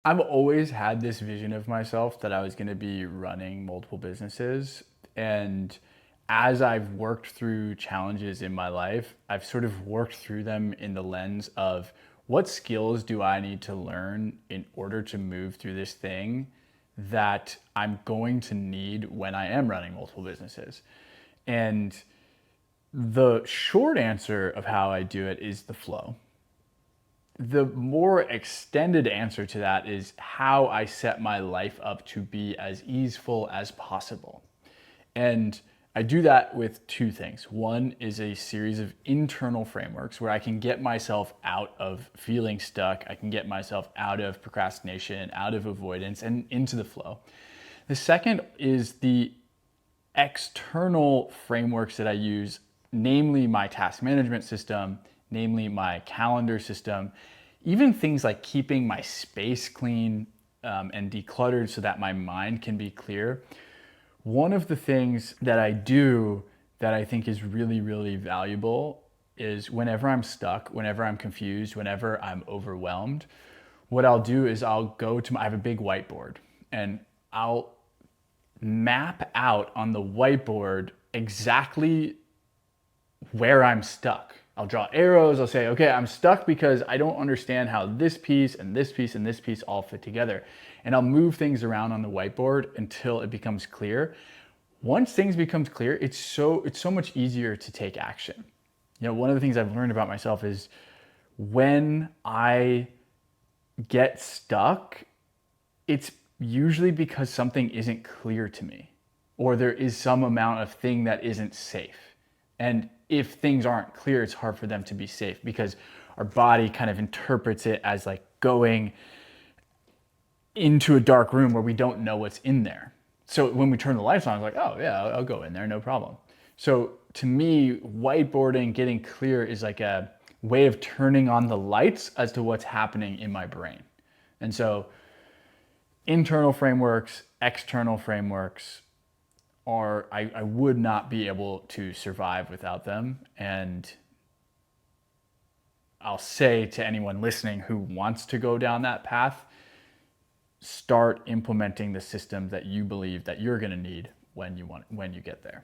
I've always had this vision of myself that I was going to be running multiple businesses. And as I've worked through challenges in my life, I've sort of worked through them in the lens of what skills do I need to learn in order to move through this thing that I'm going to need when I am running multiple businesses. And the short answer of how I do it is the flow. The more extended answer to that is how I set my life up to be as easeful as possible. And I do that with two things. One is a series of internal frameworks where I can get myself out of feeling stuck. I can get myself out of procrastination, out of avoidance, and into the flow. The second is the external frameworks that I use, namely my task management system, namely my calendar system, even things like keeping my space clean and decluttered so that my mind can be clear. One of the things that I do that I think is really, really valuable is whenever I'm stuck, whenever I'm confused, whenever I'm overwhelmed, what I'll do is I have a big whiteboard and I'll map out on the whiteboard exactly where I'm stuck. I'll draw arrows. I'll say, okay, I'm stuck because I don't understand how this piece and this piece and this piece all fit together. And I'll move things around on the whiteboard until it becomes clear. Once things becomes clear, it's so much easier to take action. One of the things I've learned about myself is when I get stuck, it's usually because something isn't clear to me or there is some amount of thing that isn't safe. And if things aren't clear, it's hard for them to be safe because our body kind of interprets it as like going into a dark room where we don't know what's in there. So when we turn the lights on, it's like, oh yeah, I'll go in there, no problem. So to me, whiteboarding, getting clear is like a way of turning on the lights as to what's happening in my brain. And so internal frameworks, external frameworks I would not be able to survive without them. And I'll say to anyone listening who wants to go down that path, start implementing the systems that you believe that you're going to need when you get there.